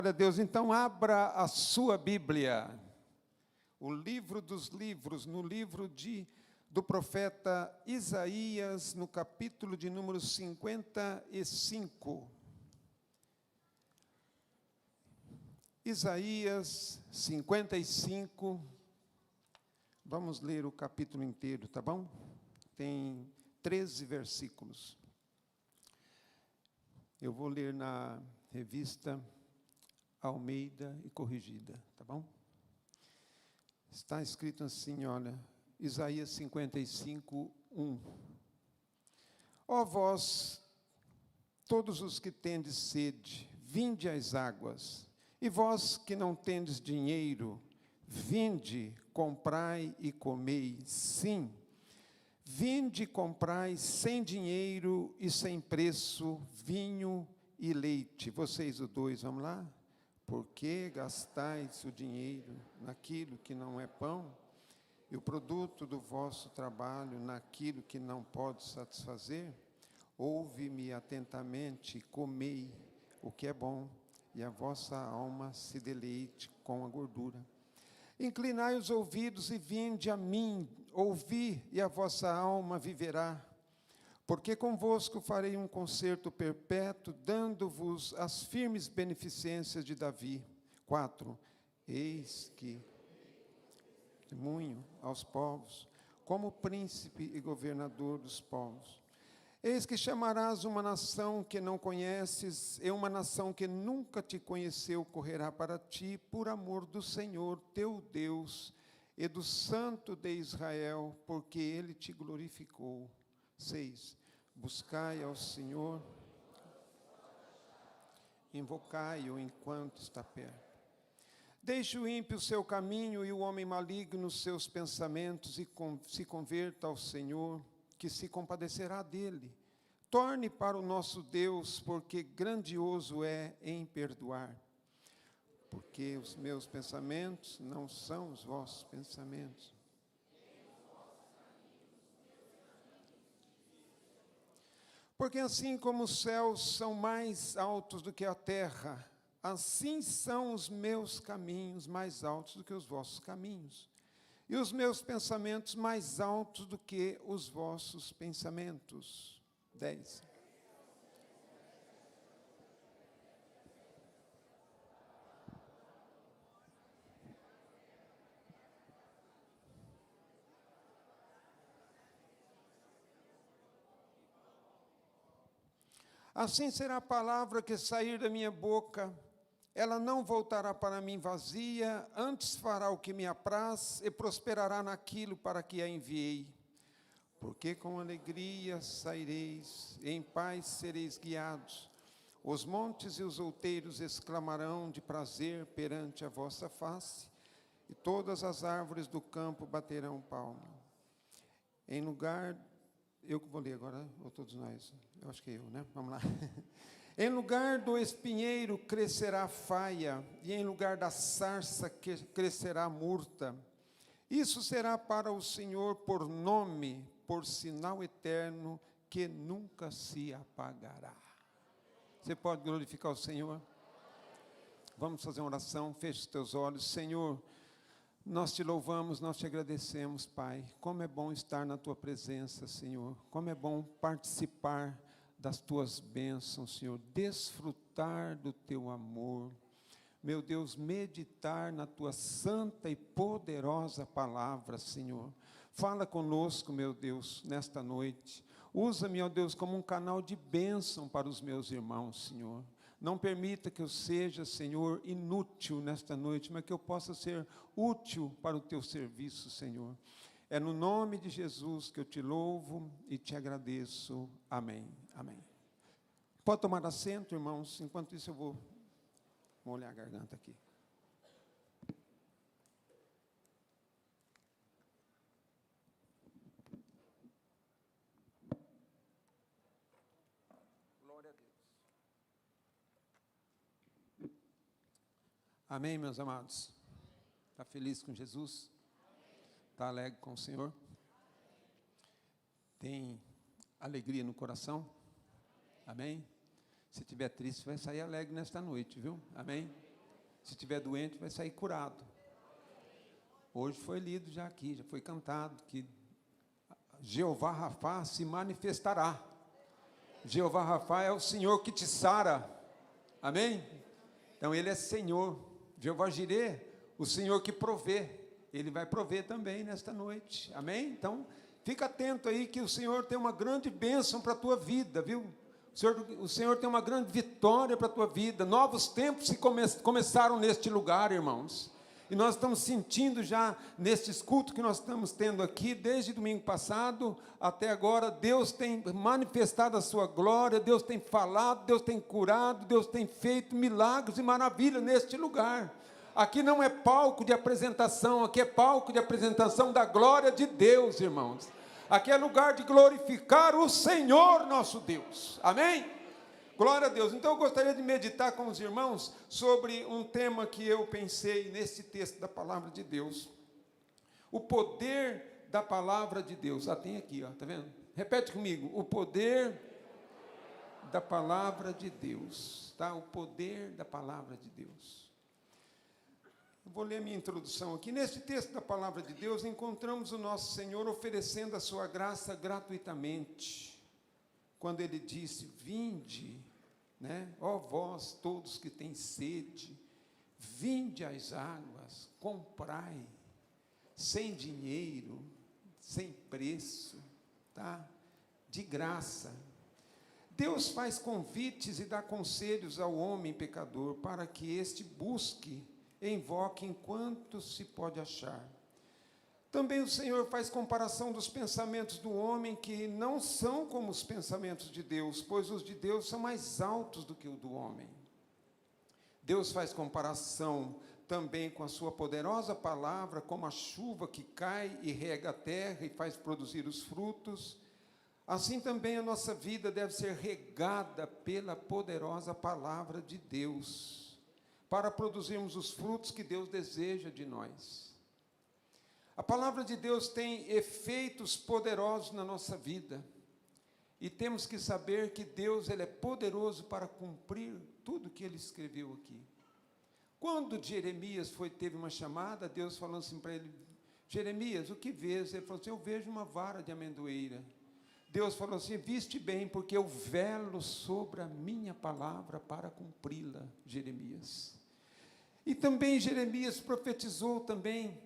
Glória a Deus. Então, abra a sua Bíblia, o livro dos livros, no livro do profeta Isaías, no capítulo de número 55. Isaías 55, vamos ler o capítulo inteiro, tá bom? Tem 13 versículos. Eu vou ler na revista Almeida e corrigida, tá bom? Está escrito assim, olha, Isaías 55, 1. Ó vós, todos os que tendes sede, vinde às águas, e vós que não tendes dinheiro, vinde, comprai e comei, sim. Vinde, comprai sem dinheiro e sem preço, vinho e leite. Vocês os dois, vamos lá? Por que gastais o dinheiro naquilo que não é pão, e o produto do vosso trabalho naquilo que não pode satisfazer? Ouve-me atentamente, comei o que é bom, e a vossa alma se deleite com a gordura. Inclinai os ouvidos e vinde a mim, ouvi, e a vossa alma viverá. Porque convosco farei um concerto perpétuo, dando-vos as firmes beneficências de Davi. 4. Eis que testemunho aos povos, como príncipe e governador dos povos. Eis que chamarás uma nação que não conheces, e uma nação que nunca te conheceu correrá para ti, por amor do Senhor teu Deus e do Santo de Israel, porque Ele te glorificou. 6. Buscai ao Senhor, invocai-o enquanto está perto. Deixe o ímpio o seu caminho e o homem maligno os seus pensamentos, e se converta ao Senhor, que se compadecerá dele. Torne para o nosso Deus, porque grandioso é em perdoar. Porque os meus pensamentos não são os vossos pensamentos. Porque assim como os céus são mais altos do que a terra, assim são os meus caminhos mais altos do que os vossos caminhos, e os meus pensamentos mais altos do que os vossos pensamentos. 10. Assim será a palavra que sair da minha boca, ela não voltará para mim vazia, antes fará o que me apraz e prosperará naquilo para que a enviei. Porque com alegria saireis, e em paz sereis guiados. Os montes e os outeiros exclamarão de prazer perante a vossa face, e todas as árvores do campo baterão palma. Em lugar... Eu que vou ler agora, ou todos nós? Eu acho que eu, né? Vamos lá. Em lugar do espinheiro crescerá a faia, e em lugar da sarça crescerá a murta. Isso será para o Senhor por nome, por sinal eterno, que nunca se apagará. Você pode glorificar o Senhor? Vamos fazer uma oração, feche os teus olhos. Senhor, nós te louvamos, nós te agradecemos, Pai. Como é bom estar na Tua presença, Senhor. Como é bom participar das Tuas bênçãos, Senhor. Desfrutar do Teu amor. Meu Deus, meditar na Tua santa e poderosa palavra, Senhor. Fala conosco, meu Deus, nesta noite. Usa-me, ó Deus, como um canal de bênção para os meus irmãos, Senhor. Não permita que eu seja, Senhor, inútil nesta noite, mas que eu possa ser útil para o Teu serviço, Senhor. É no nome de Jesus que eu te louvo e te agradeço. Amém. Amém. Pode tomar assento, irmãos. Enquanto isso eu vou molhar a garganta aqui. Glória a Deus. Amém, meus amados? Está feliz com Jesus? Está alegre com o Senhor? Tem alegria no coração? Amém? Se estiver triste, vai sair alegre nesta noite, viu? Amém? Se estiver doente, vai sair curado. Hoje foi lido já aqui, já foi cantado, que Jeová Rafá se manifestará. Jeová Rafá é o Senhor que te sara. Amém? Então, Ele é Senhor. Jeová Jirê, o Senhor que provê. Ele vai prover também nesta noite. Amém? Então, fica atento aí que o Senhor tem uma grande bênção para a tua vida, viu? O Senhor tem uma grande vitória para a tua vida. Novos tempos começaram neste lugar, irmãos. E nós estamos sentindo já, nestes cultos que nós estamos tendo aqui, desde domingo passado até agora, Deus tem manifestado a sua glória, Deus tem falado, Deus tem curado, Deus tem feito milagres e maravilhas neste lugar. Aqui não é palco de apresentação, aqui é palco de apresentação da glória de Deus, irmãos. Aqui é lugar de glorificar o Senhor nosso Deus. Amém? Glória a Deus. Então, eu gostaria de meditar com os irmãos sobre um tema que eu pensei nesse texto da palavra de Deus. O poder da palavra de Deus. Tem aqui, tá vendo? Repete comigo. O poder da palavra de Deus. Tá? O poder da palavra de Deus. Eu vou ler a minha introdução aqui. Neste texto da palavra de Deus, encontramos o nosso Senhor oferecendo a sua graça gratuitamente. Quando Ele disse, vinde, ó vós todos que têm sede, vinde às águas, comprai, sem dinheiro, sem preço, tá? De graça. Deus faz convites e dá conselhos ao homem pecador, para que este busque, invoque enquanto se pode achar. Também o Senhor faz comparação dos pensamentos do homem, que não são como os pensamentos de Deus, pois os de Deus são mais altos do que o do homem. Deus faz comparação também com a sua poderosa palavra, como a chuva que cai e rega a terra e faz produzir os frutos. Assim também a nossa vida deve ser regada pela poderosa palavra de Deus, para produzirmos os frutos que Deus deseja de nós. A palavra de Deus tem efeitos poderosos na nossa vida, e temos que saber que Deus ele é poderoso para cumprir tudo que Ele escreveu aqui. Quando Jeremias teve uma chamada, Deus falou assim para ele, Jeremias, o que vês? Ele falou assim, eu vejo uma vara de amendoeira. Deus falou assim, viste bem, porque eu velo sobre a minha palavra para cumpri-la, Jeremias. E também Jeremias profetizou também.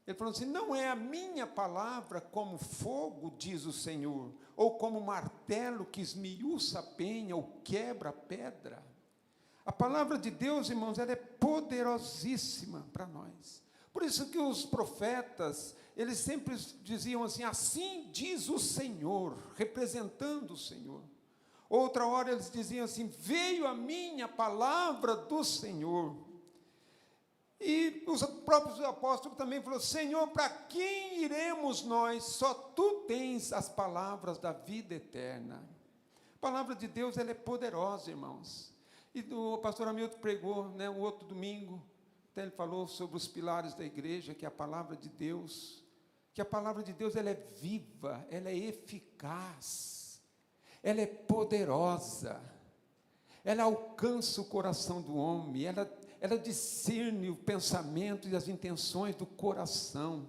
Ele falou assim, não é a minha palavra como fogo, diz o Senhor, ou como martelo que esmiuça a penha ou quebra a pedra. A palavra de Deus, irmãos, ela é poderosíssima para nós. Por isso que os profetas, eles sempre diziam assim, assim diz o Senhor, representando o Senhor. Outra hora eles diziam assim, veio a minha palavra do Senhor. E os próprios apóstolos também falaram, Senhor, para quem iremos nós? Só Tu tens as palavras da vida eterna. A palavra de Deus, ela é poderosa, irmãos. E o pastor Hamilton pregou, o outro domingo, até ele falou sobre os pilares da igreja, que é a palavra de Deus, que a palavra de Deus, ela é viva, ela é eficaz, ela é poderosa, ela alcança o coração do homem, ela discerne o pensamento e as intenções do coração.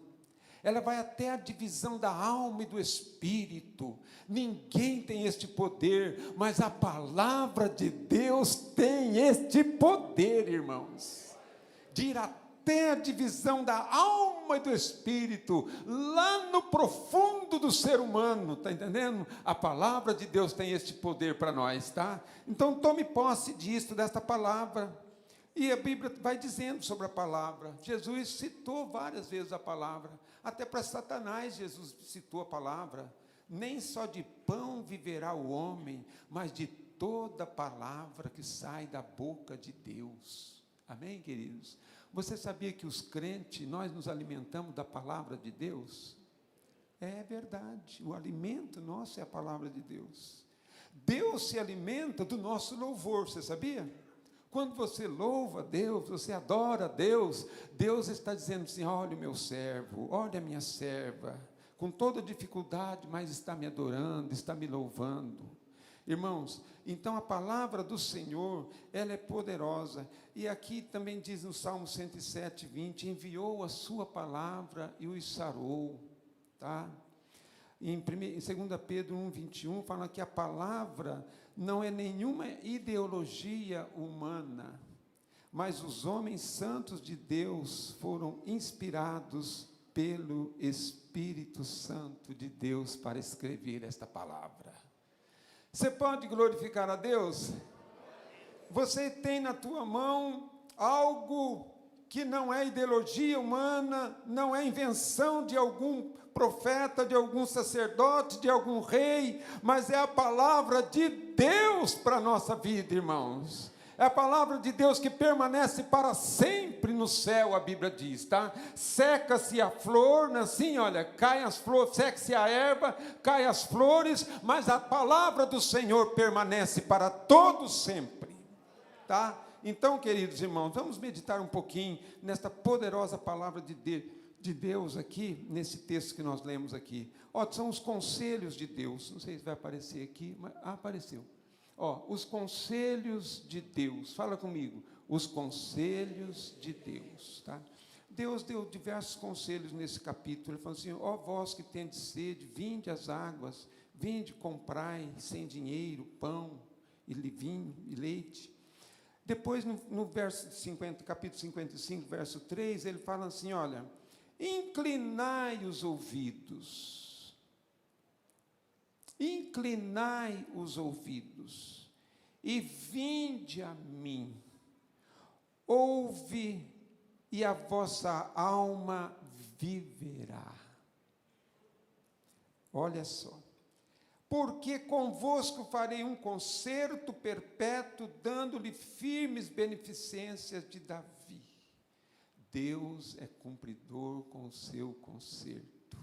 Ela vai até a divisão da alma e do espírito. Ninguém tem este poder, mas a palavra de Deus tem este poder, irmãos. De ir até a divisão da alma e do espírito, lá no profundo do ser humano, está entendendo? A palavra de Deus tem este poder para nós, tá? Então tome posse disso, desta palavra. E a Bíblia vai dizendo sobre a palavra. Jesus citou várias vezes a palavra. Até para Satanás, Jesus citou a palavra. Nem só de pão viverá o homem, mas de toda palavra que sai da boca de Deus. Amém, queridos? Você sabia que os crentes, nós nos alimentamos da palavra de Deus? É verdade. O alimento nosso é a palavra de Deus. Deus se alimenta do nosso louvor, você sabia? Quando você louva a Deus, você adora a Deus, Deus está dizendo assim, olha o meu servo, olha a minha serva, com toda dificuldade, mas está me adorando, está me louvando. Irmãos, então a palavra do Senhor, ela é poderosa. E aqui também diz no Salmo 107, 20, enviou a sua palavra e os sarou, tá? Em 2 Pedro 1, 21, fala que a palavra não é nenhuma ideologia humana, mas os homens santos de Deus foram inspirados pelo Espírito Santo de Deus para escrever esta palavra. Você pode glorificar a Deus? Você tem na tua mão algo que não é ideologia humana, não é invenção de algum profeta, de algum sacerdote, de algum rei, mas é a palavra de Deus para a nossa vida, irmãos. É a palavra de Deus que permanece para sempre no céu, a Bíblia diz, tá? Seca-se a flor, assim, olha, cai as flores, seca-se a erva, cai as flores, mas a palavra do Senhor permanece para todo sempre, tá? Então, queridos irmãos, vamos meditar um pouquinho nesta poderosa palavra de Deus aqui, nesse texto que nós lemos aqui. Ó, são os conselhos de Deus, não sei se vai aparecer aqui, mas apareceu. Ó, os conselhos de Deus, fala comigo, os conselhos de Deus, tá? Deus deu diversos conselhos nesse capítulo. Ele falou assim: ó vós que tendes sede, vinde às águas, vinde, comprai sem dinheiro, pão, e vinho, e leite. Depois, no verso 50, capítulo 55, verso 3, ele fala assim, olha, inclinai os ouvidos, e vinde a mim, ouve, e a vossa alma viverá. Olha só, porque convosco farei um concerto perpétuo, dando-lhe firmes beneficências de Davi. Deus é cumpridor com o seu concerto.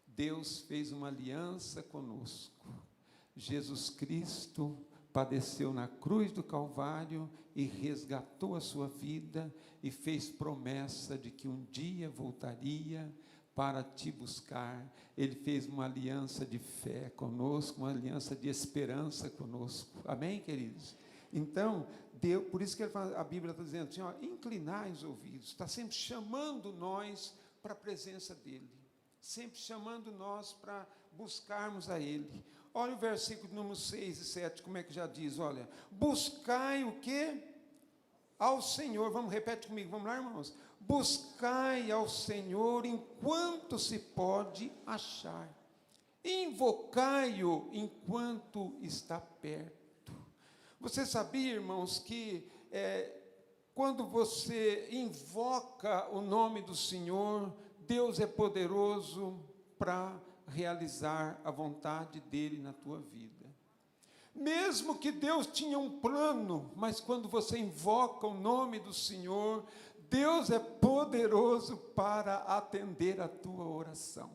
Deus fez uma aliança conosco. Jesus Cristo padeceu na cruz do Calvário e resgatou a sua vida e fez promessa de que um dia voltaria para te buscar. Ele fez uma aliança de fé conosco, uma aliança de esperança conosco. Amém, queridos? Então, Deus, por isso que a Bíblia está dizendo assim, ó, inclinai os ouvidos, está sempre chamando nós para a presença dEle, sempre chamando nós para buscarmos a Ele. Olha o versículo número 6 e 7, como é que já diz, olha, buscai o quê? Ao Senhor, vamos, repete comigo, vamos lá, irmãos, buscai ao Senhor enquanto se pode achar, invocai-o enquanto está perto. Você sabia, irmãos, que quando você invoca o nome do Senhor, Deus é poderoso para realizar a vontade dEle na tua vida. Mesmo que Deus tinha um plano, mas quando você invoca o nome do Senhor, Deus é poderoso para atender a tua oração.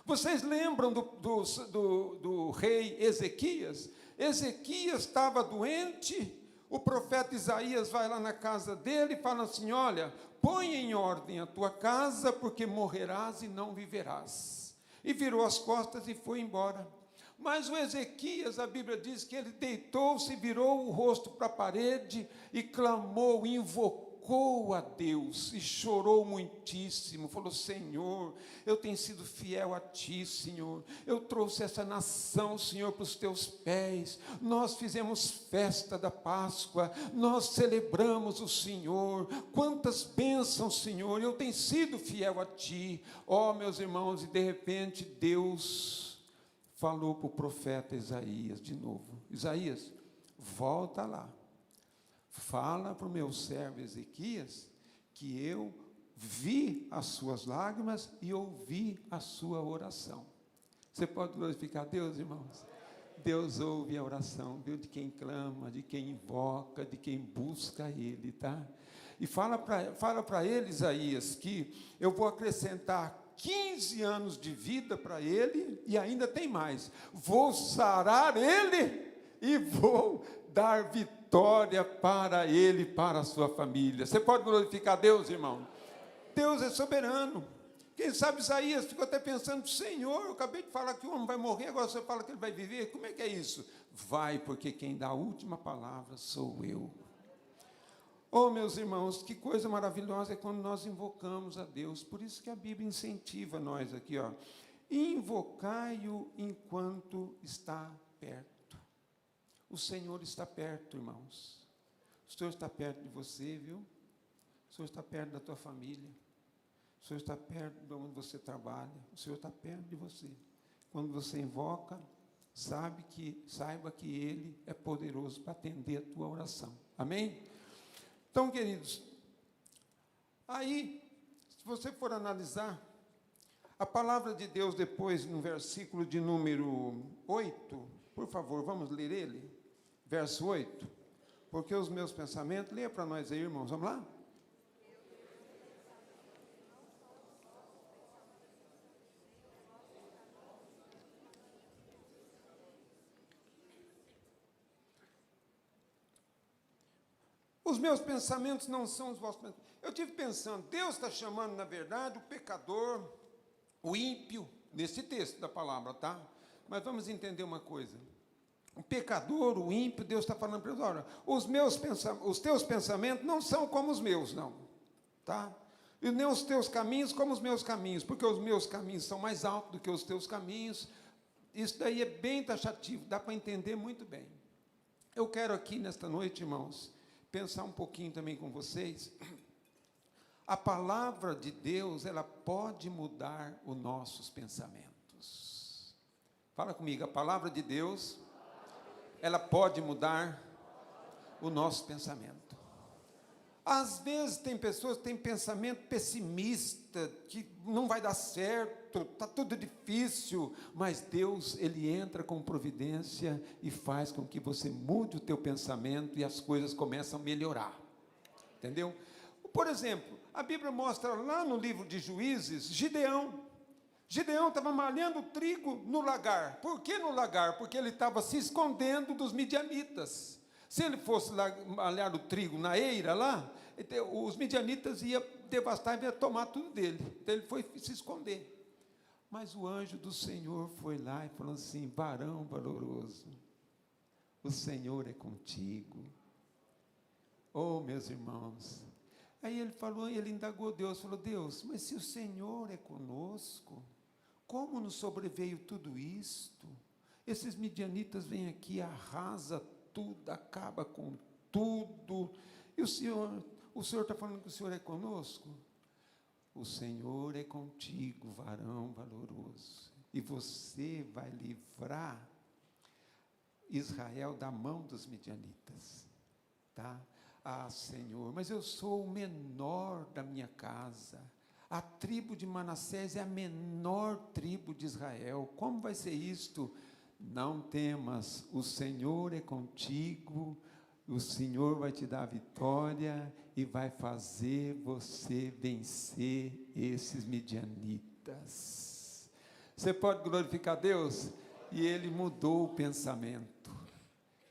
Vocês lembram do rei Ezequias? Ezequias estava doente, o profeta Isaías vai lá na casa dele e fala assim, olha, põe em ordem a tua casa, porque morrerás e não viverás. E virou as costas e foi embora. Mas o Ezequias, a Bíblia diz que ele deitou-se, virou o rosto para a parede e clamou, invocou a Deus e chorou muitíssimo, falou, Senhor, eu tenho sido fiel a Ti, Senhor, eu trouxe essa nação, Senhor, para os Teus pés, nós fizemos festa da Páscoa, nós celebramos o Senhor, quantas bênçãos, Senhor, eu tenho sido fiel a Ti, ó meus irmãos, e de repente Deus falou para o profeta Isaías de novo, Isaías, volta lá, fala para o meu servo Ezequias que eu vi as suas lágrimas e ouvi a sua oração. Você pode glorificar Deus, irmãos? Deus ouve a oração, Deus de quem clama, de quem invoca, de quem busca Ele, tá? E fala para ele, Isaías, que eu vou acrescentar 15 anos de vida para ele e ainda tem mais. Vou sarar ele e vou dar vitória para ele, para a sua família. Você pode glorificar Deus, irmão? Deus é soberano. Quem sabe Isaías ficou até pensando, Senhor, eu acabei de falar que o homem vai morrer, agora você fala que ele vai viver, como é que é isso? Vai, porque quem dá a última palavra sou eu. Oh, meus irmãos, que coisa maravilhosa é quando nós invocamos a Deus, por isso que a Bíblia incentiva nós aqui, ó, invocai-o enquanto está perto. O Senhor está perto, irmãos. O Senhor está perto de você, viu? O Senhor está perto da tua família. O Senhor está perto de onde você trabalha. O Senhor está perto de você. Quando você invoca, saiba que Ele é poderoso para atender a tua oração. Amém? Então, queridos, aí, se você for analisar, a palavra de Deus depois, no versículo de número 8, por favor, vamos ler ele? Verso 8. Porque os meus pensamentos, leia para nós aí, irmãos, vamos lá? Os meus pensamentos não são os vossos pensamentos. Eu tive pensando, Deus está chamando, na verdade, o pecador, o ímpio, nesse texto da palavra, tá? Mas vamos entender uma coisa. O pecador, o ímpio, Deus está falando para eles, olha, os teus pensamentos não são como os meus, não, tá? E nem os teus caminhos como os meus caminhos, porque os meus caminhos são mais altos do que os teus caminhos. Isso daí é bem taxativo, dá para entender muito bem. Eu quero aqui, nesta noite, irmãos, pensar um pouquinho também com vocês. A palavra de Deus, ela pode mudar os nossos pensamentos. Fala comigo, a palavra de Deus, ela pode mudar o nosso pensamento. Às vezes tem pessoas que têm pensamento pessimista, que não vai dar certo, está tudo difícil, mas Deus, Ele entra com providência e faz com que você mude o teu pensamento e as coisas começam a melhorar. Entendeu? Por exemplo, a Bíblia mostra lá no livro de Juízes, Gideão. Gideão estava malhando trigo no lagar. Por que no lagar? Porque ele estava se escondendo dos midianitas. Se ele fosse malhar o trigo na eira lá, os midianitas iam devastar e iam tomar tudo dele. Então ele foi se esconder. Mas o anjo do Senhor foi lá e falou assim, varão valoroso, o Senhor é contigo. Oh, meus irmãos. Aí ele falou, ele indagou Deus, falou, Deus, mas se o Senhor é conosco, como nos sobreveio tudo isto? Esses midianitas vêm aqui, arrasa tudo, acaba com tudo, e o Senhor está falando que o Senhor é conosco? O Senhor é contigo, varão valoroso, e você vai livrar Israel da mão dos midianitas, tá? Ah, Senhor, mas eu sou o menor da minha casa, a tribo de Manassés é a menor tribo de Israel, como vai ser isto? Não temas, o Senhor é contigo, o Senhor vai te dar a vitória e vai fazer você vencer esses midianitas. Você pode glorificar Deus? E ele mudou o pensamento.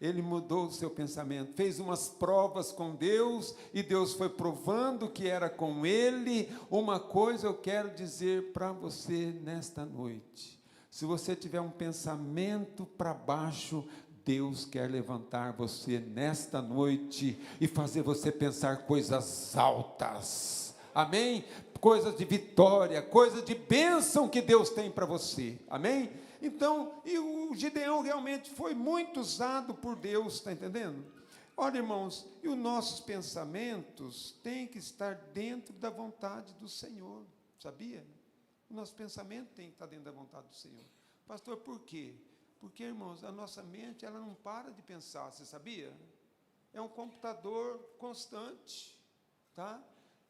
Ele mudou o seu pensamento, fez umas provas com Deus, e Deus foi provando que era com ele. Uma coisa eu quero dizer para você nesta noite. Se você tiver um pensamento para baixo, Deus quer levantar você nesta noite e fazer você pensar coisas altas. Amém? Coisas de vitória, coisas de bênção que Deus tem para você. Amém? Então, e o Gideão realmente foi muito usado por Deus, está entendendo? Olha, irmãos, e os nossos pensamentos têm que estar dentro da vontade do Senhor, sabia? O nosso pensamento tem que estar dentro da vontade do Senhor. Pastor, por quê? Porque, irmãos, a nossa mente, ela não para de pensar, você sabia? É um computador constante, tá?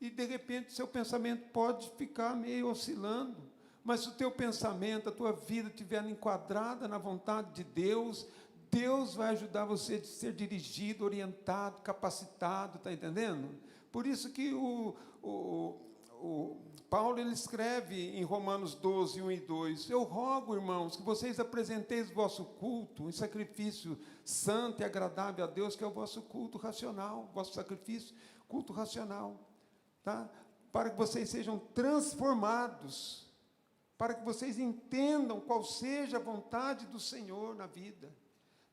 E, de repente, seu pensamento pode ficar meio oscilando. Mas se o teu pensamento, a tua vida estiver enquadrada na vontade de Deus, Deus vai ajudar você a ser dirigido, orientado, capacitado, está entendendo? Por isso que Paulo, ele escreve em Romanos 12, 1 e 2, eu rogo, irmãos, que vocês apresenteis o vosso culto, em sacrifício santo e agradável a Deus, que é o vosso culto racional, vosso sacrifício, culto racional, tá? para que vocês sejam transformados, para que vocês entendam qual seja a vontade do Senhor na vida.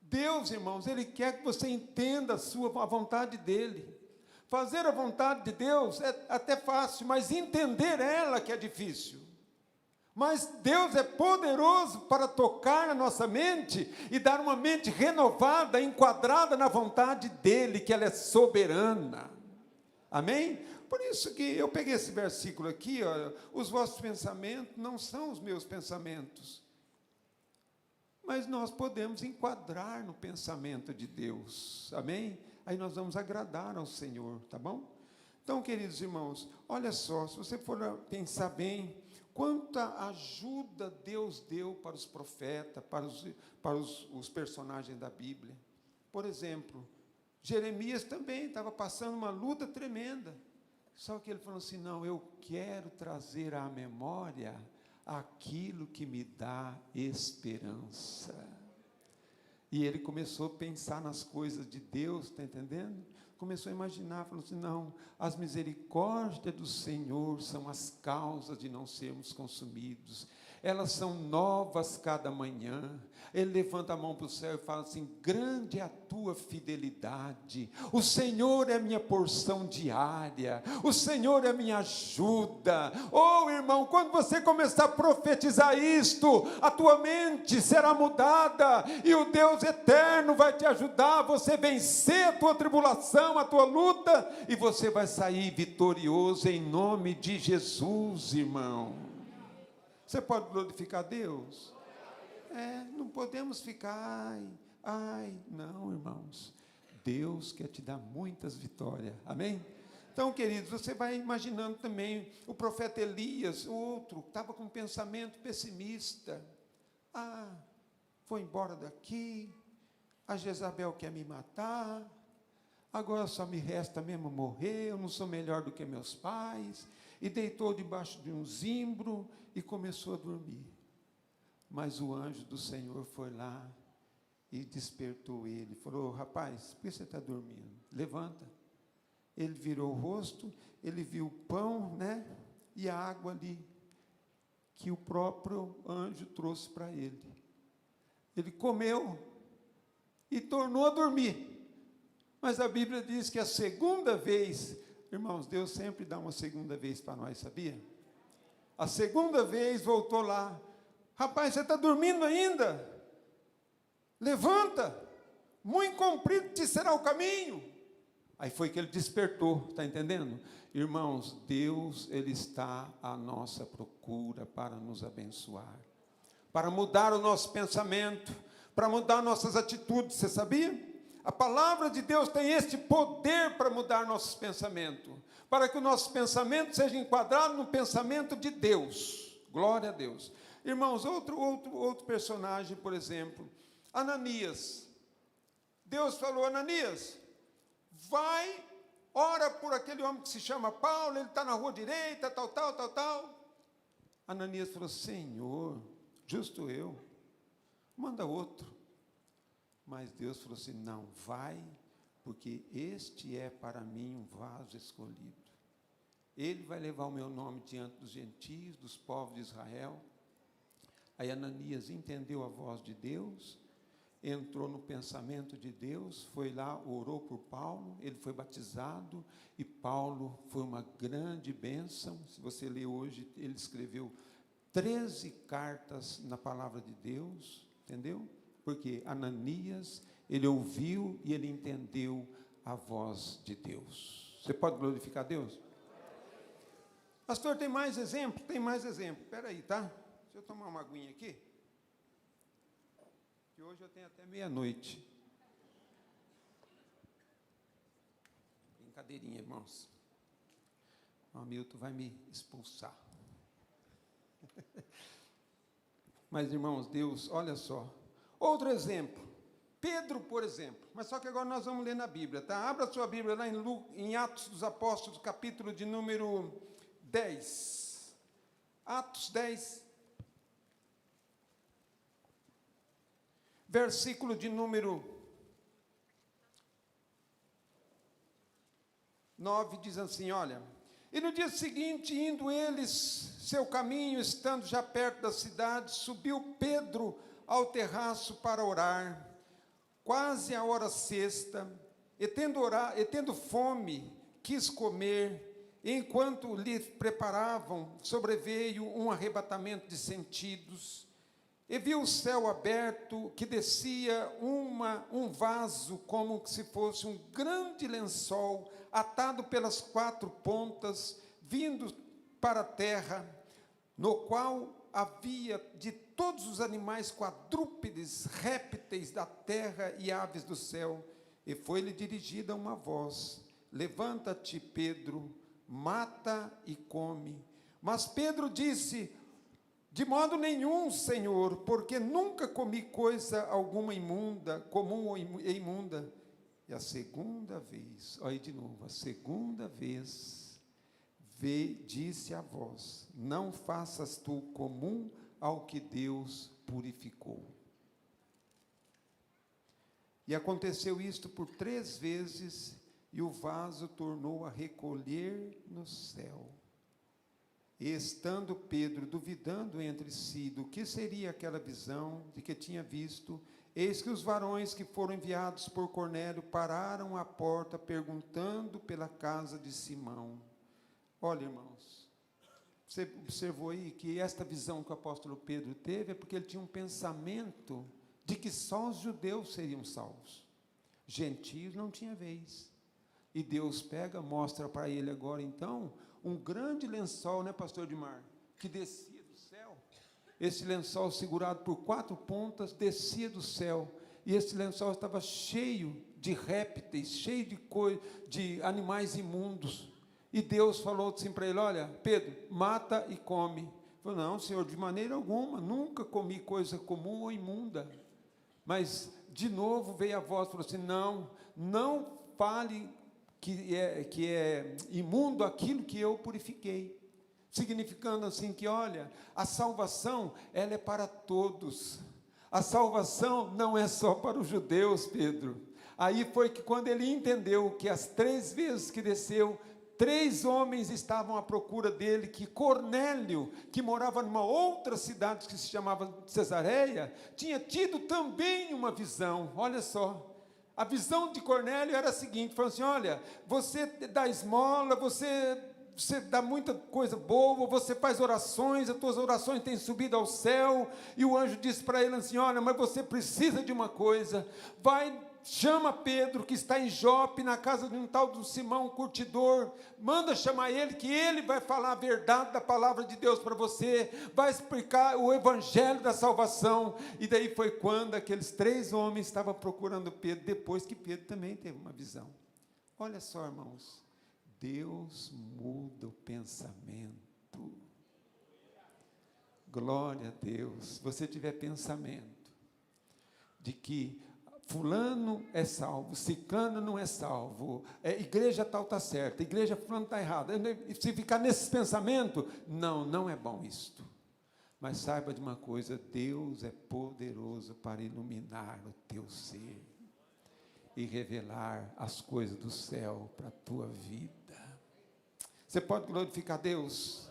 Deus, irmãos, Ele quer que você entenda a vontade dEle. Fazer a vontade de Deus é até fácil, mas entender ela que é difícil. Mas Deus é poderoso para tocar na nossa mente e dar uma mente renovada, enquadrada na vontade dEle, que ela é soberana. Amém? Por isso que eu peguei esse versículo aqui, ó, os vossos pensamentos não são os meus pensamentos. Mas nós podemos enquadrar no pensamento de Deus. Amém? Aí nós vamos agradar ao Senhor, tá bom? Então, queridos irmãos, olha só, se você for pensar bem, quanta ajuda Deus deu para os profetas, para os personagens da Bíblia. Por exemplo, Jeremias também estava passando uma luta tremenda. Só que ele falou assim, não, eu quero trazer à memória aquilo que me dá esperança. E ele começou a pensar nas coisas de Deus, está entendendo? Começou a imaginar, falou assim, não, as misericórdias do Senhor são as causas de não sermos consumidos. Elas são novas cada manhã. Ele levanta a mão para o céu e fala assim, grande é a tua fidelidade. O Senhor é a minha porção diária. O Senhor é a minha ajuda. Oh, irmão, quando você começar a profetizar isto, a tua mente será mudada e o Deus eterno vai te ajudar a você vencer a tua tribulação, a tua luta, e você vai sair vitorioso em nome de Jesus, irmão. Você pode glorificar Deus? Não podemos ficar, não, irmãos. Deus quer te dar muitas vitórias, amém? Então, queridos, você vai imaginando também o profeta Elias, outro, estava com um pensamento pessimista. Vou embora daqui, a Jezabel quer me matar, agora só me resta mesmo morrer, eu não sou melhor do que meus pais, e deitou debaixo de um zimbro e começou a dormir. Mas o anjo do Senhor foi lá e despertou ele, falou, rapaz, por que você está dormindo? Levanta. Ele virou o rosto, ele viu o pão, né, e a água ali, que o próprio anjo trouxe para ele. Ele comeu e tornou a dormir. Mas a Bíblia diz que a segunda vez, irmãos, Deus sempre dá uma segunda vez para nós, sabia? A segunda vez voltou lá, rapaz, você está dormindo ainda? Levanta, muito comprido te será o caminho. Aí foi que ele despertou, está entendendo? Irmãos, Deus, Ele está à nossa procura para nos abençoar, para mudar o nosso pensamento, para mudar nossas atitudes, você sabia? A palavra de Deus tem este poder para mudar nossos pensamentos, para que o nosso pensamento seja enquadrado no pensamento de Deus. Glória a Deus. Irmãos, outro personagem, por exemplo, Ananias. Deus falou, Ananias, vai, ora por aquele homem que se chama Paulo, ele está na rua direita, tal. Ananias falou, Senhor, justo eu, manda outro. Mas Deus falou assim, não, vai, porque este é para mim um vaso escolhido. Ele vai levar o meu nome diante dos gentios, dos povos de Israel. Aí Ananias entendeu a voz de Deus, entrou no pensamento de Deus, foi lá, orou por Paulo, ele foi batizado, e Paulo foi uma grande bênção. Se você ler hoje, ele escreveu 13 cartas na palavra de Deus, entendeu? Porque Ananias, ele ouviu e ele entendeu a voz de Deus. Você pode glorificar Deus? Pastor, tem mais exemplo? Tem mais exemplo. Espera aí, tá? Deixa eu tomar uma aguinha aqui. Que hoje eu tenho até meia-noite. Brincadeirinha, irmãos. O Hamilton vai me expulsar. Mas, irmãos, Deus, olha só. Outro exemplo, Pedro, por exemplo, mas só que agora nós vamos ler na Bíblia, tá? Abra a sua Bíblia lá em Atos dos Apóstolos, capítulo de número 10. Atos 10, versículo de número 9, diz assim, olha, E no dia seguinte, indo eles seu caminho, estando já perto da cidade, subiu Pedro ao terraço para orar, quase a hora sexta, e tendo fome, quis comer. Enquanto lhe preparavam, sobreveio um arrebatamento de sentidos, e viu o céu aberto, que descia um vaso, como se fosse um grande lençol, atado pelas 4 pontas, vindo para a terra, no qual havia de todos os animais quadrúpedes, répteis da terra e aves do céu. E foi-lhe dirigida uma voz: levanta-te, Pedro, mata e come. Mas Pedro disse: de modo nenhum, Senhor, porque nunca comi coisa alguma imunda, comum ou imunda. E a segunda vez, olha aí de novo, a segunda vez, disse a voz: não faças tu comum ao que Deus purificou. E aconteceu isto por 3 vezes, e o vaso tornou a recolher no céu. E estando Pedro duvidando entre si do que seria aquela visão de que tinha visto, eis que os varões que foram enviados por Cornélio pararam à porta, perguntando pela casa de Simão. Olha, irmãos, você observou aí que esta visão que o apóstolo Pedro teve é porque ele tinha um pensamento de que só os judeus seriam salvos. Gentios não tinha vez. E Deus mostra para ele agora, então, um grande lençol, né, pastor Edmar, que descia do céu. Esse lençol, segurado por 4 pontas, descia do céu. E esse lençol estava cheio de répteis, cheio de animais imundos. E Deus falou assim para ele: olha, Pedro, mata e come. Ele falou: não, Senhor, de maneira alguma, nunca comi coisa comum ou imunda. Mas, de novo, veio a voz e falou assim: não fale que é imundo aquilo que eu purifiquei. Significando assim que, olha, a salvação, ela é para todos. A salvação não é só para os judeus, Pedro. Aí foi que quando ele entendeu que as 3 vezes que desceu, 3 homens estavam à procura dele, que Cornélio, que morava numa outra cidade que se chamava Cesareia, tinha tido também uma visão. Olha só, a visão de Cornélio era a seguinte: falou assim: olha, você dá esmola, você dá muita coisa boa, você faz orações, as tuas orações têm subido ao céu. E o anjo disse para ele assim: olha, mas você precisa de uma coisa, chama Pedro, que está em Jope, na casa de um tal do Simão, curtidor, manda chamar ele, que ele vai falar a verdade da palavra de Deus para você, vai explicar o evangelho da salvação. E daí foi quando aqueles 3 homens estavam procurando Pedro, depois que Pedro também teve uma visão. Olha só, irmãos, Deus muda o pensamento. Glória a Deus. Se você tiver pensamento de que fulano é salvo, ciclano não é salvo, igreja tal está certa, igreja fulano está errada, se ficar nesse pensamento, não é bom isto. Mas saiba de uma coisa: Deus é poderoso para iluminar o teu ser e revelar as coisas do céu para a tua vida. Você pode glorificar Deus?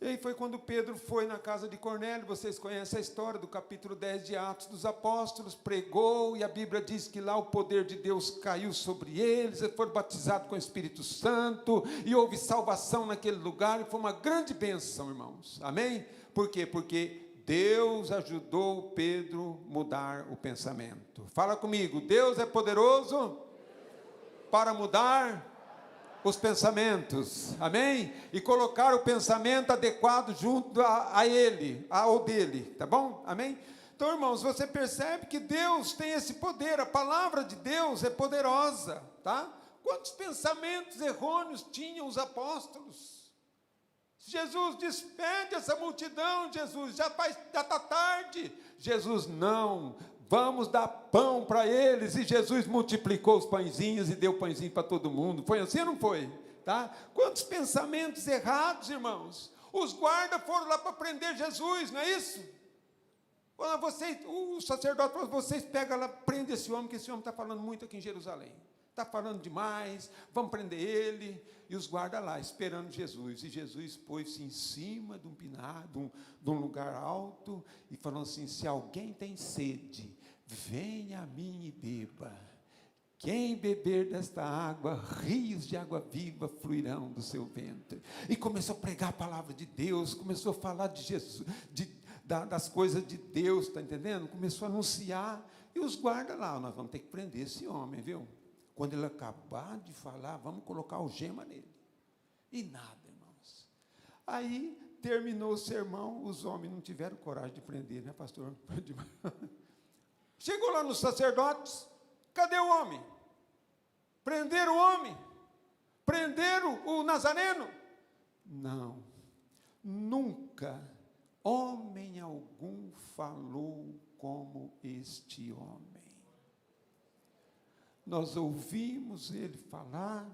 E aí foi quando Pedro foi na casa de Cornélio. Vocês conhecem a história do capítulo 10 de Atos dos Apóstolos. Pregou, e a Bíblia diz que lá o poder de Deus caiu sobre eles, eles foram batizados com o Espírito Santo, e houve salvação naquele lugar, e foi uma grande bênção, irmãos. Amém? Por quê? Porque Deus ajudou Pedro a mudar o pensamento. Fala comigo: Deus é poderoso para mudar os pensamentos, amém? E colocar o pensamento adequado junto a ele, ao dele, tá bom? Amém? Então, irmãos, você percebe que Deus tem esse poder, a palavra de Deus é poderosa, tá? Quantos pensamentos errôneos tinham os apóstolos? Jesus despede essa multidão, Jesus, já está tarde. Jesus, não, vamos dar pão para eles. E Jesus multiplicou os pãezinhos e deu pãezinho para todo mundo. Foi assim ou não foi? Tá? Quantos pensamentos errados, irmãos. Os guardas foram lá para prender Jesus, não é isso? O sacerdote falou: vocês pegam lá, prendem esse homem, que esse homem está falando muito aqui em Jerusalém. está falando demais, vamos prender ele. E os guardas lá, esperando Jesus. E Jesus pôs-se em cima de um pinar, de um lugar alto, e falou assim: se alguém tem sede, venha a mim e beba. Quem beber desta água, rios de água viva fluirão do seu ventre. E começou a pregar a palavra de Deus, começou a falar de Jesus, das coisas de Deus, está entendendo? Começou a anunciar, e os guardas lá: nós vamos ter que prender esse homem, viu? Quando ele acabar de falar, vamos colocar algema nele. E nada, irmãos. Aí, terminou o sermão, os homens não tiveram coragem de prender, né, pastor? Chegou lá nos sacerdotes, cadê o homem? Prenderam o homem? Prenderam o Nazareno? Não, nunca homem algum falou como este homem. Nós ouvimos ele falar,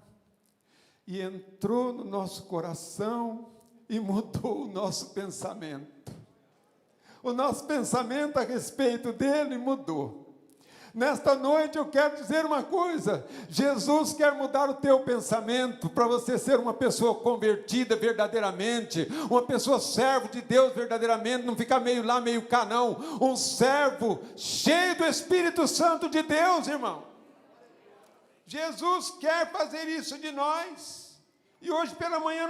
e entrou no nosso coração, e mudou o nosso pensamento. O nosso pensamento a respeito dele mudou. Nesta noite eu quero dizer uma coisa: Jesus quer mudar o teu pensamento, para você ser uma pessoa convertida verdadeiramente, uma pessoa servo de Deus verdadeiramente, não ficar meio lá, meio cá não, um servo cheio do Espírito Santo de Deus, irmão. Jesus quer fazer isso de nós, e hoje pela manhã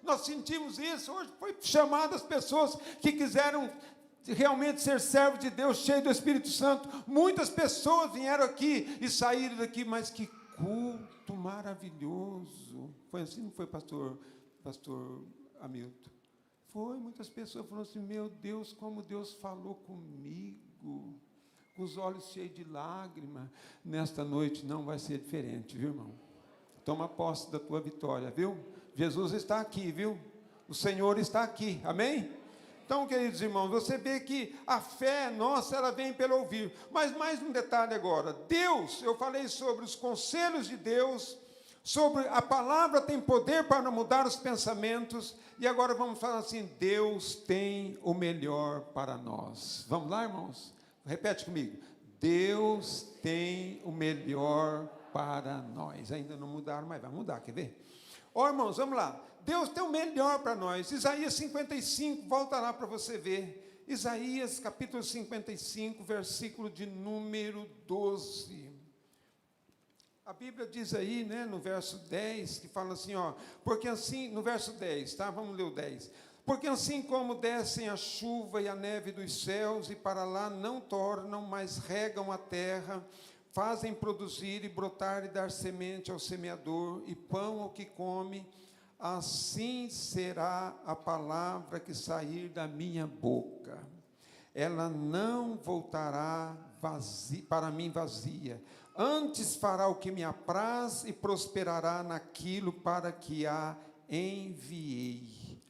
nós sentimos isso. Hoje foi chamado as pessoas que quiseram realmente ser servo de Deus, cheio do Espírito Santo. Muitas pessoas vieram aqui e saíram daqui, mas que culto maravilhoso. Foi assim, não foi, pastor Hamilton? Foi, muitas pessoas falaram assim: meu Deus, como Deus falou comigo, com os olhos cheios de lágrima. Nesta noite não vai ser diferente, viu, irmão? Toma posse da tua vitória, viu? Jesus está aqui, viu? O Senhor está aqui, amém? Então, queridos irmãos, você vê que a fé nossa, ela vem pelo ouvir. Mas mais um detalhe agora: Deus, eu falei sobre os conselhos de Deus, sobre a palavra tem poder para mudar os pensamentos, e agora vamos falar assim: Deus tem o melhor para nós. Vamos lá, irmãos? Repete comigo: Deus tem o melhor para nós. Ainda não mudaram, mas vai mudar, quer ver? Ó, irmãos, vamos lá. Deus tem o melhor para nós. Isaías 55, volta lá para você ver. Isaías capítulo 55, versículo de número 12. A Bíblia diz aí, né, no verso 10, que fala assim, ó, porque assim, no verso 10, tá? Vamos ler o 10. Porque assim como descem a chuva e a neve dos céus, e para lá não tornam, mas regam a terra, fazem produzir e brotar e dar semente ao semeador, e pão ao que come, assim será a palavra que sair da minha boca. Ela não voltará para mim vazia, antes fará o que me apraz e prosperará naquilo para que a enviei.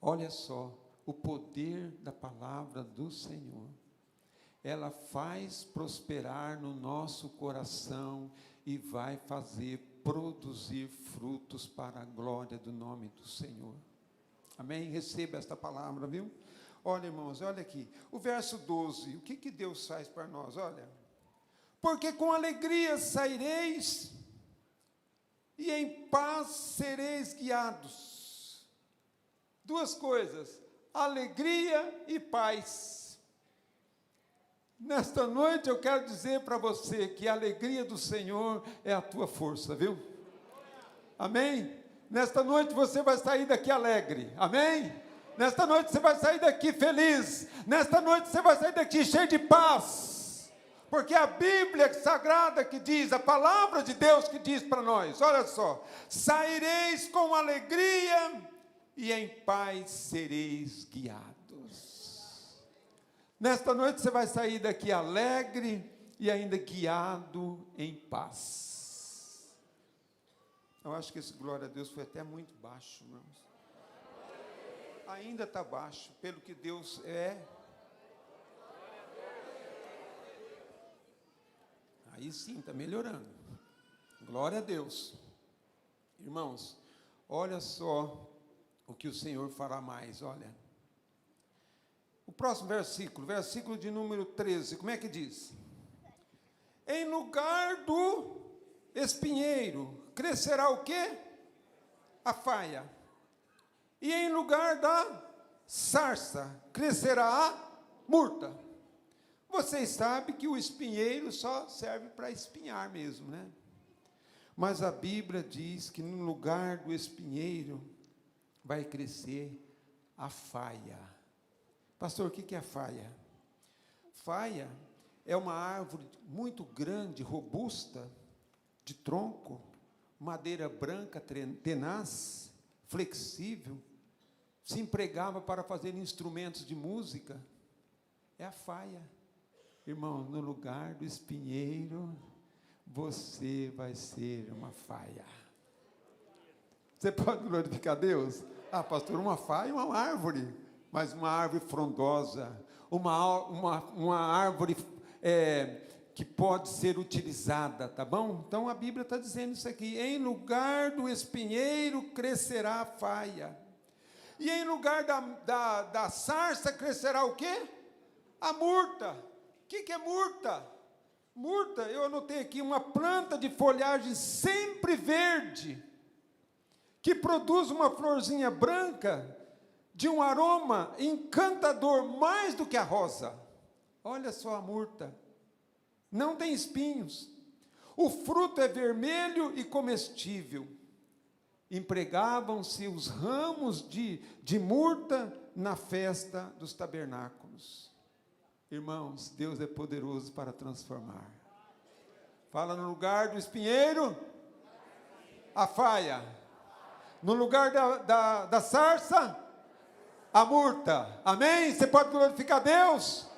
Olha só, o poder da palavra do Senhor. Ela faz prosperar no nosso coração e vai fazer produzir frutos para a glória do nome do Senhor. Amém? Receba esta palavra, viu? Olha, irmãos, olha aqui. O verso 12, o que Deus faz para nós? Olha. Porque com alegria saireis e em paz sereis guiados. Duas coisas: alegria e paz. Nesta noite eu quero dizer para você que a alegria do Senhor é a tua força, viu? Amém? Nesta noite você vai sair daqui alegre, amém? Nesta noite você vai sair daqui feliz, nesta noite você vai sair daqui cheio de paz, porque a Bíblia Sagrada que diz, a palavra de Deus que diz para nós, olha só: saireis com alegria e em paz sereis guiados. Nesta noite você vai sair daqui alegre e ainda guiado em paz. Eu acho que esse glória a Deus foi até muito baixo, irmãos. Ainda está baixo, pelo que Deus é. Aí sim, está melhorando. Glória a Deus. Irmãos, olha só o que o Senhor fará mais, olha. O próximo versículo, versículo de número 13, como é que diz? Em lugar do espinheiro crescerá o quê? A faia. E em lugar da sarça crescerá a murta. Vocês sabem que o espinheiro só serve para espinhar mesmo, né? Mas a Bíblia diz que no lugar do espinheiro vai crescer a faia. Pastor, o que é a faia? Faia é uma árvore muito grande, robusta, de tronco, madeira branca, tenaz, flexível, se empregava para fazer instrumentos de música. É a faia. Irmão, no lugar do espinheiro, você vai ser uma faia. Você pode glorificar Deus? Ah, pastor, uma faia é uma árvore, mas uma árvore frondosa, uma árvore que pode ser utilizada, tá bom? Então a Bíblia está dizendo isso aqui: em lugar do espinheiro crescerá a faia, e em lugar da sarça crescerá o quê? A murta. O que é murta? Murta, eu anotei aqui, uma planta de folhagem sempre verde, que produz uma florzinha branca, de um aroma encantador, mais do que a rosa. Olha só a murta. Não tem espinhos. O fruto é vermelho e comestível. Empregavam-se os ramos de murta na festa dos tabernáculos. Irmãos, Deus é poderoso para transformar. Fala: no lugar do espinheiro, a faia. No lugar da sarça, a murta. Amém? Você pode glorificar Deus?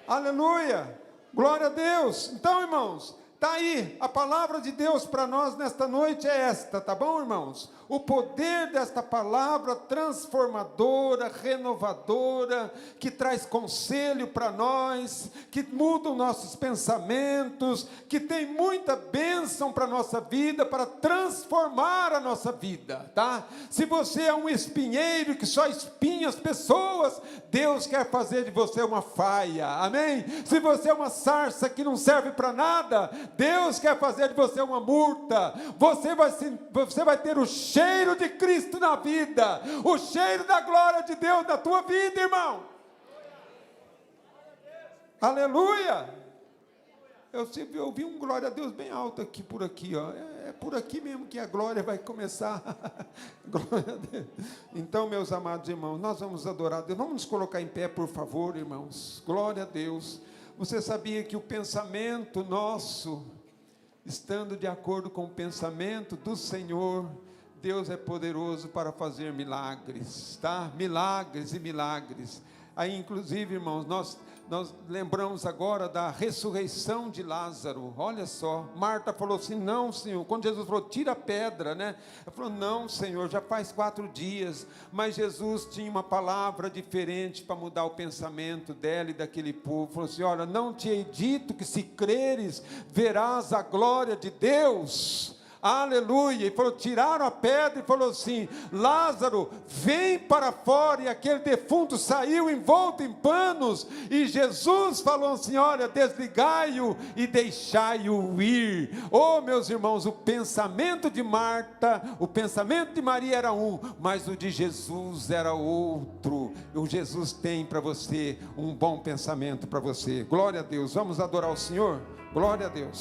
Aleluia! Glória a Deus! Então, irmãos, está aí, a palavra de Deus para nós nesta noite é esta, tá bom, irmãos? O poder desta palavra transformadora, renovadora, que traz conselho para nós, que muda os nossos pensamentos, que tem muita bênção para a nossa vida, para transformar a nossa vida, tá? Se você é um espinheiro que só espinha as pessoas, Deus quer fazer de você uma faia, amém? Se você é uma sarça que não serve para nada, Deus quer fazer de você uma murta. Você vai ter o cheiro de Cristo na vida, o cheiro da glória de Deus na tua vida, irmão. Aleluia! Eu ouvi um glória a Deus bem alto aqui, por aqui, ó. É por aqui mesmo que a glória vai começar. Glória a Deus. Então, meus amados irmãos, nós vamos adorar a Deus. Vamos nos colocar em pé, por favor, irmãos. Glória a Deus. Você sabia que o pensamento nosso, estando de acordo com o pensamento do Senhor, Deus é poderoso para fazer milagres, tá? Milagres e milagres. Aí, inclusive, irmãos, nós lembramos agora da ressurreição de Lázaro. Olha só, Marta falou assim: não, Senhor. Quando Jesus falou: tira a pedra, né? Ela falou: não, Senhor, já faz 4 dias. Mas Jesus tinha uma palavra diferente para mudar o pensamento dela e daquele povo. Falou assim: olha, não te hei dito que se creres, verás a glória de Deus? Aleluia. E falou, tiraram a pedra e falou assim: Lázaro, vem para fora. E aquele defunto saiu envolto em panos, e Jesus falou assim: olha, desligai-o e deixai-o ir. Oh, meus irmãos, o pensamento de Marta, o pensamento de Maria era um, mas o de Jesus era outro. O Jesus tem para você um bom pensamento para você. Glória a Deus. Vamos adorar o Senhor? Glória a Deus.